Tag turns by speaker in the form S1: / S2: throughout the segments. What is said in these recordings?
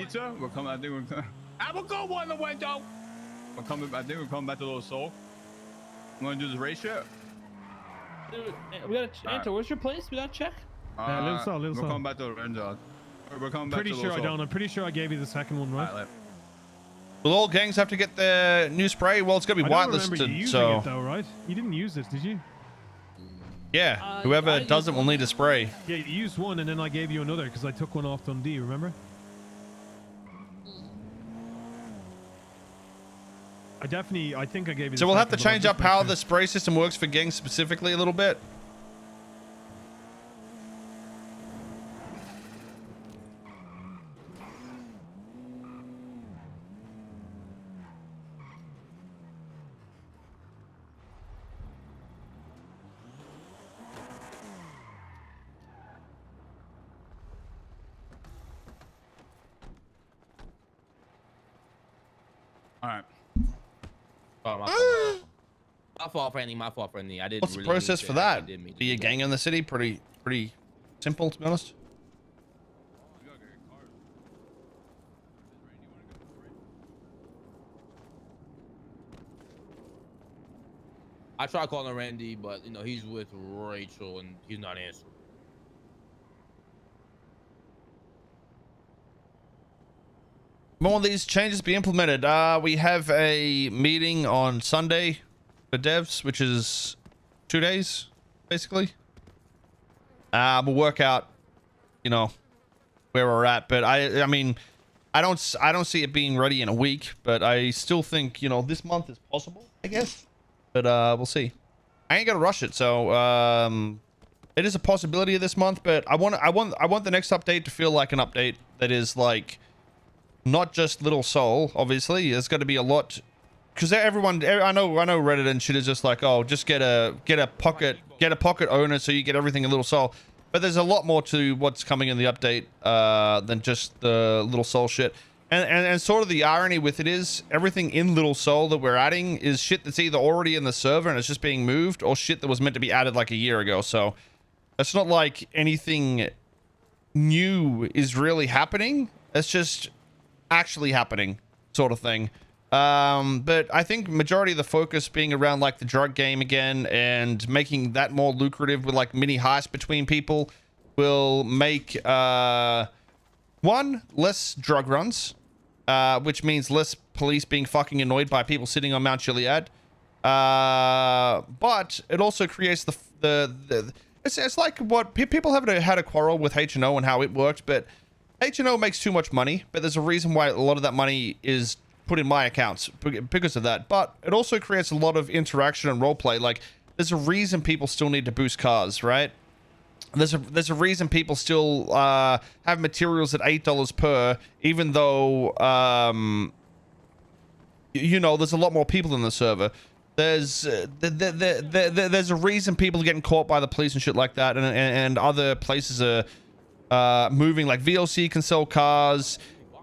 S1: pizza. We're coming. I think we're coming. I will go one the window. We're coming. I think we're coming back to Little Seoul. I'm gonna do this race shit.
S2: Dude, we gotta enter. Where's your place? We gotta check.
S3: Little Seoul.
S1: We're coming back to the Renzo. We're coming back.
S3: Pretty sure I don't. I'm pretty sure I gave you the second one, right?
S4: Will all gangs have to get their new spray? Well, it's gonna be whitelisted, so.
S3: It though, right? You didn't use this, did you?
S4: Yeah. Whoever doesn't will need a spray.
S3: Yeah, you used one, and then I gave you another because I took one off Dundee. Remember? I think I gave you.
S4: So we'll have to change up how the spray system works for gangs specifically a little bit.
S1: All right.
S2: Oh, my fault, friendly. My fault, friendly. I didn't.
S4: What's the process for that? Be a gang in the city? Pretty simple, to be honest.
S2: I tried calling Randy, but you know he's with Rachel and he's not answering.
S4: More of these changes be implemented. We have a meeting on Sunday for devs, which is 2 days, basically. We'll work out, you know, where we're at. But I mean, I don't see it being ready in a week. But I still think, you know, this month is possible, I guess. But we'll see. I ain't gonna rush it, so it is a possibility of this month. But I want the next update to feel like an update that is like. Not just Little Seoul, obviously. There's got to be a lot, because everyone, I know Reddit and shit is just like, oh, just get a pocket owner so you get everything in Little Seoul. But there's a lot more to what's coming in the update than just the Little Seoul shit. And sort of the irony with it is everything in Little Seoul that we're adding is shit that's either already in the server and it's just being moved, or shit that was meant to be added like a year ago. So it's not like anything new is really happening. It's just actually happening, sort of thing. But I think majority of the focus being around like the drug game again and making that more lucrative with like mini heists between people will make one, less drug runs, which means less police being fucking annoyed by people sitting on Mount Chiliad. But it also creates it's like what people have had a quarrel with H&O and how it worked, but H&O makes too much money, but there's a reason why a lot of that money is put in my accounts because of that. But it also creates a lot of interaction and roleplay. Like, there's a reason people still need to boost cars, right? There's a reason people still have materials at $8 per, even though you know, there's a lot more people in the server. There's a reason people are getting caught by the police and shit like that, and other places are moving. Like VLC can sell cars,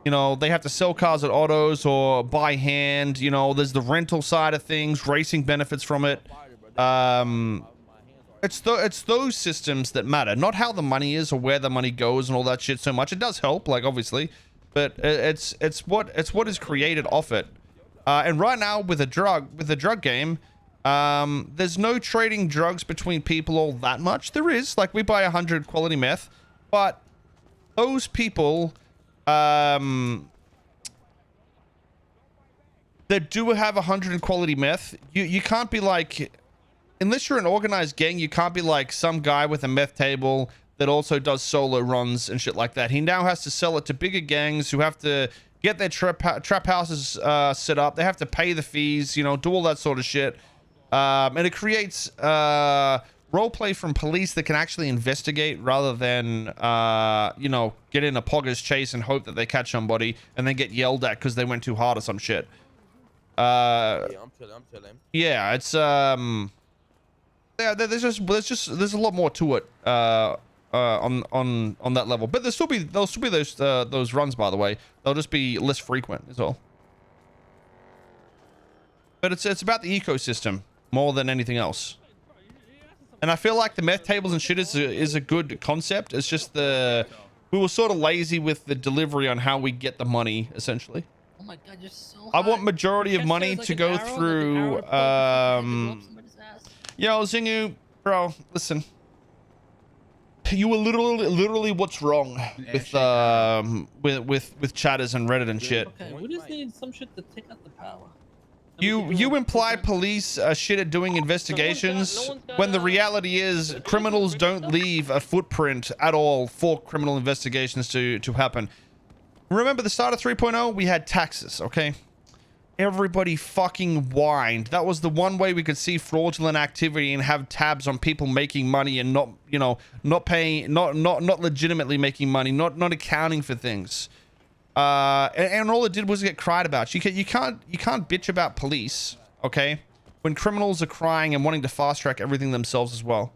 S4: you know, they have to sell cars at autos or by hand. You know, there's the rental side of things. Racing benefits from it. It's those systems that matter, not how the money is or where the money goes and all that shit so much. It does help, like, obviously, but it's what is created off it. And right now with the drug game, there's no trading drugs between people all that much. There is, like, we buy 100 quality meth. But those people that do have 100 quality meth, you can't be like, unless you're an organized gang, you can't be like some guy with a meth table that also does solo runs and shit like that. He now has to sell it to bigger gangs who have to get their trap houses set up. They have to pay the fees, you know, do all that sort of shit. And it creates roleplay from police that can actually investigate rather than, you know, get in a pogger's chase and hope that they catch somebody and then get yelled at because they went too hard or some shit.
S2: Yeah, I'm chilling.
S4: Yeah, it's yeah, there's a lot more to it on that level, but there'll still be those runs, by the way. They'll just be less frequent is all. But it's about the ecosystem more than anything else. And I feel like the meth tables and shit is a good concept. It's just the we were sort of lazy with the delivery on how we get the money, essentially.
S5: Oh my god, you're so
S4: I want
S5: hot.
S4: majority
S5: Your
S4: of
S5: chest
S4: money
S5: hair is like
S4: to
S5: an
S4: go
S5: arrow, like the
S4: through,
S5: arrow to pull up the fucking head to go up somebody's ass.
S4: yo, Zingu, bro, listen. You were literally what's wrong with chatters and Reddit and shit.
S5: Okay, we just need some shit to take out the power.
S4: You imply police are shit at doing investigations when the reality is criminals don't leave a footprint at all for criminal investigations to happen. Remember the start of 3.0? We had taxes, okay? Everybody fucking whined. That was the one way we could see fraudulent activity and have tabs on people making money and not, you know, not paying, not legitimately making money, not accounting for things. And all it did was get cried about. You can't bitch about police, okay? When criminals are crying and wanting to fast track everything themselves as well.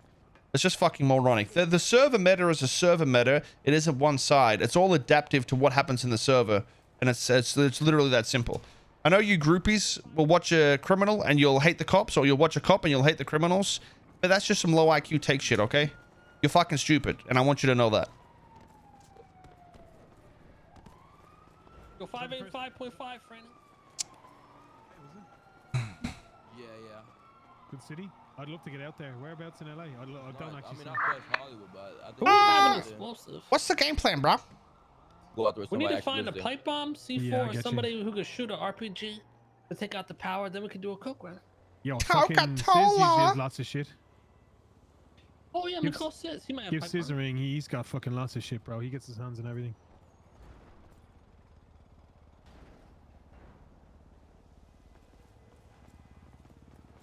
S4: It's just fucking moronic. The server meta is a server meta. It isn't one side. It's all adaptive to what happens in the server, and it's literally that simple. I know you groupies will watch a criminal and you'll hate the cops, or you'll watch a cop and you'll hate the criminals, but that's just some low IQ take shit, okay? You're fucking stupid, and I want you to know that.
S5: Go 585.5, Franny.
S2: Yeah.
S3: Good city. I'd love to get out there. Whereabouts in LA? I don't
S2: Right,
S3: actually
S2: I mean,
S3: see.
S2: I'm close to Hollywood, but I think
S5: We have an
S2: we
S5: explosive.
S4: What's the game plan, bro?
S2: go out there with
S5: We need
S2: somebody
S5: to find a
S2: actually lives
S5: pipe bomb, C4,
S3: Yeah, I
S5: or
S3: get you.
S5: somebody who could shoot an RPG to take out the power. Then we can do a coke run.
S3: Yo, fucking Sizz
S4: Coca-Cola.
S3: usually has lots of shit.
S5: Oh yeah,
S3: Give-
S5: Nicole says he might have
S3: Give
S5: pipe bomb.
S3: Scissoring, he's got fucking lots of shit, bro. He gets his hands on everything.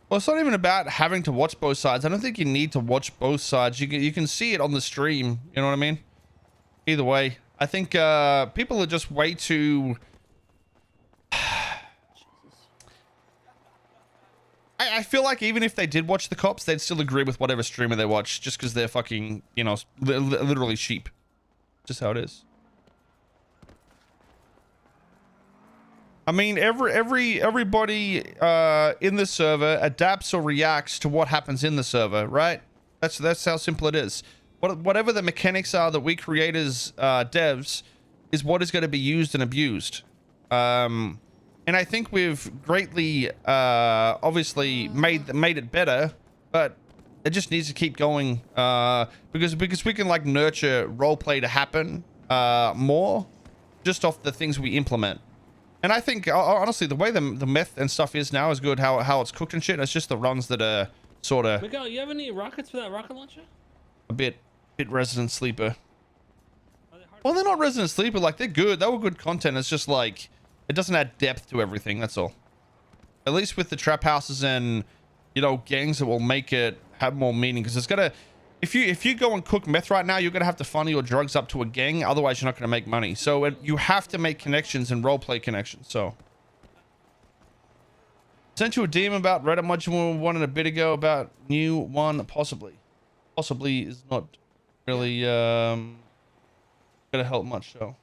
S4: Well, it's not even about having to watch both sides. I don't think you need to watch both sides. You can see it on the stream. You know what I mean? Either way, I think people are just way too. I feel like even if they did watch the cops, they'd still agree with whatever streamer they watch, just because they're fucking, you know, literally sheep. Just how it is. I mean, everybody in the server adapts or reacts to what happens in the server, right? That's how simple it is. Whatever the mechanics are that we create as devs is what is going to be used and abused. And I think we've greatly, obviously made it better, but it just needs to keep going because we can like nurture roleplay to happen more just off the things we implement. And I think honestly, the way the meth and stuff is now is good. How it's cooked and shit. It's just the runs that are sort of
S5: Miguel, you have any rockets for that rocket launcher?
S4: a bit resident sleeper.
S5: Are they hard
S4: Well, they're not resident sleeper. Like they're good. They were good content. It's just like it doesn't add depth to everything. That's all. At least with the trap houses and, you know, gangs, that will make it have more meaning. Because it's gonna, if you go and cook meth right now, you're gonna have to funnel your drugs up to a gang. Otherwise, you're not gonna make money. So you have to make connections and roleplay connections. So. Sent you a DM about Reddit module one and a bit ago about new one possibly. Possibly is not really gonna help much. So.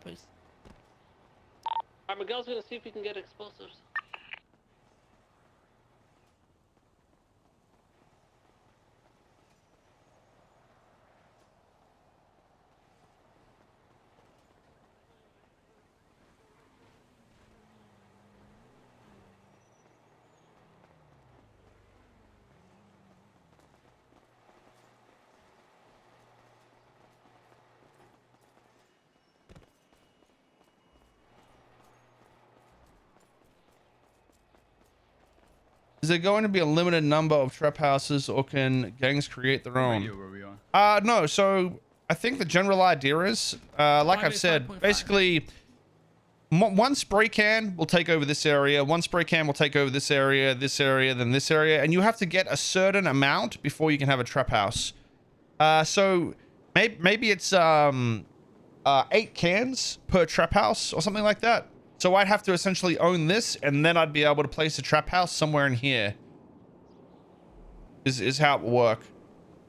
S5: please? Alright, Miguel's gonna see if he can get explosives.
S4: Is there going to be a limited number of trap houses, or can gangs create their own?
S1: Radio where we are.
S4: No. So I think the general idea is, like I've said,
S5: 5.5.
S4: basically, one spray can will take over this area. One spray can will take over this area, then this area, and you have to get a certain amount before you can have a trap house. So maybe it's 8 cans per trap house or something like that. So I'd have to essentially own this, and then I'd be able to place a trap house somewhere in here. Is how it will work.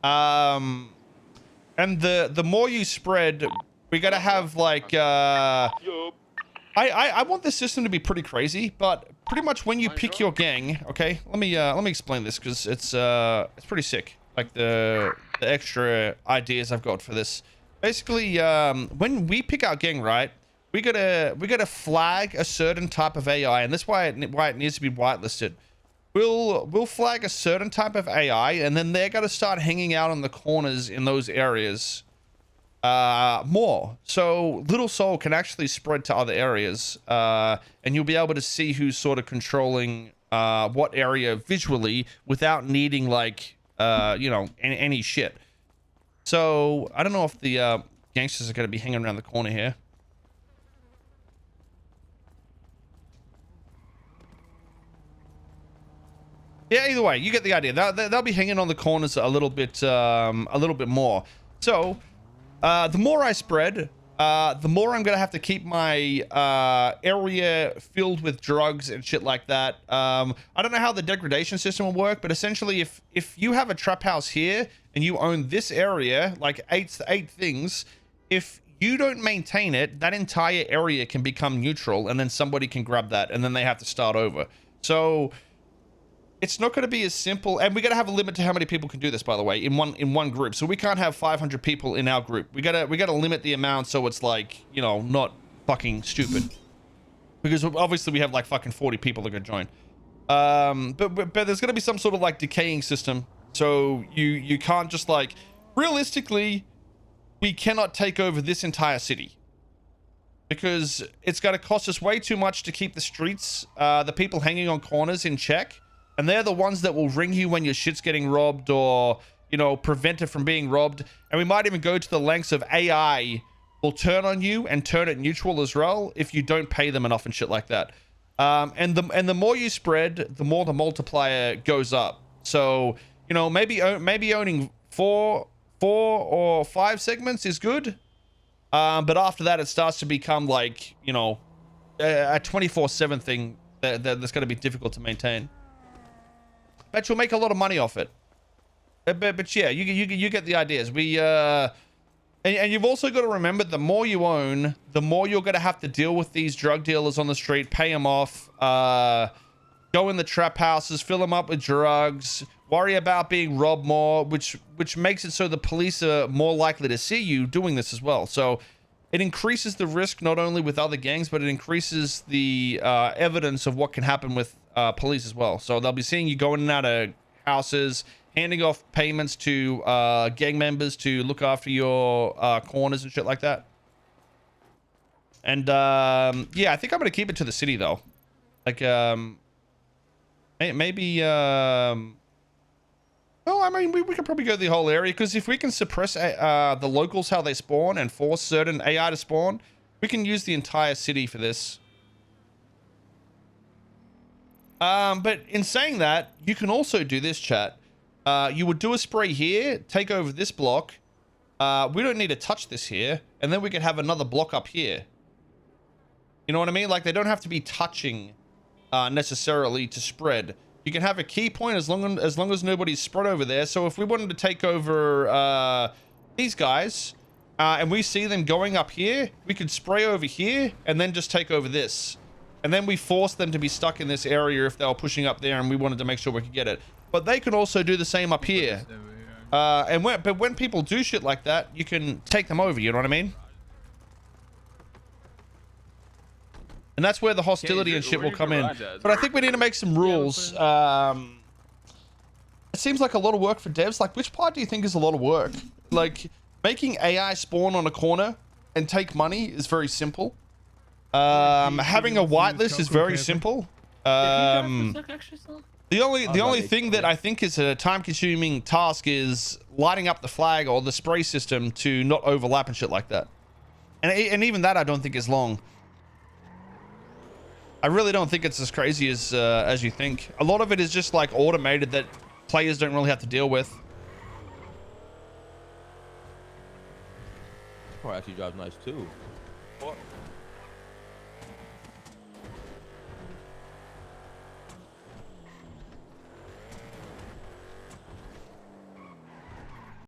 S4: And the more you spread, we gotta have like I want this system to be pretty crazy, but pretty much when you pick your gang, okay? Let me explain this because it's pretty sick. Like the the extra ideas I've got for this. Basically, when we pick our gang, right, we gotta flag a certain type of AI, and that's why it needs to be whitelisted. We'll flag a certain type of AI, and then they're gonna start hanging out on the corners in those areas more. So Little Soul can actually spread to other areas, and you'll be able to see who's sort of controlling what area visually without needing like you know, any shit. So I don't know if the gangsters are going to be hanging around the corner here. Yeah, either way, you get the idea. They'll be hanging on the corners a little bit more. So the more I spread, the more I'm gonna have to keep my area filled with drugs and shit like that. I don't know how the degradation system will work, but essentially, if you have a trap house here and you own this area, like eight things, if you don't maintain it, that entire area can become neutral, and then somebody can grab that, and then they have to start over. So it's not going to be as simple, and we got to have a limit to how many people can do this, by the way, in one group. So we can't have 500 people in our group. We gotta limit the amount so it's like, you know, not fucking stupid, because obviously we have like fucking 40 people that are gonna join. But there's gonna be some sort of like decaying system, so you can't just like, realistically, we cannot take over this entire city, because it's going to cost us way too much to keep the streets, the people hanging on corners in check. And they're the ones that will ring you when your shit's getting robbed, or, you know, prevent it from being robbed. And we might even go to the lengths of AI will turn on you and turn it neutral as well if you don't pay them enough and shit like that. And the more you spread, the more the multiplier goes up. So, you know, maybe owning four or 5 segments is good. But after that, it starts to become like, you know, a 24/7 thing that's going to be difficult to maintain. Bet you'll make a lot of money off it. But yeah, you get the ideas. And you've also got to remember, the more you own, the more you're going to have to deal with these drug dealers on the street, pay them off, go in the trap houses, fill them up with drugs, worry about being robbed more, which makes it so the police are more likely to see you doing this as well. So it increases the risk not only with other gangs, but it increases the evidence of what can happen with police as well. So they'll be seeing you going in and out of houses, handing off payments to gang members to look after your corners and shit like that. And yeah, I think I'm gonna keep it to the city though. Like maybe well, I mean, we could probably go the whole area, because if we can suppress the locals how they spawn and force certain AI to spawn, we can use the entire city for this. But in saying that, you can also do this, chat. You would do a spray here, take over this block. We don't need to touch this here, and then we could have another block up here. You know what I mean? Like, they don't have to be touching necessarily to spread. You can have a key point as long as nobody's spread over there. So if we wanted to take over these guys, and we see them going up here, we could spray over here and then just take over this. And then we force them to be stuck in this area if they were pushing up there and we wanted to make sure we could get it. But they can also do the same up here. But when people do shit like that, you can take them over, you know what I mean? And that's where the hostility and shit will come in. But I think we need to make some rules. It seems like a lot of work for devs. Like, which part do you think is a lot of work? Like, making AI spawn on a corner and take money is very simple. Having a whitelist is very simple. The only thing that I think is a time-consuming task is lighting up the flag or the spray system to not overlap and shit like that. And even that I don't think is long. I really don't think it's as crazy as you think. A lot of it is just like automated that players don't really have to deal with.
S2: Car actually drives nice too.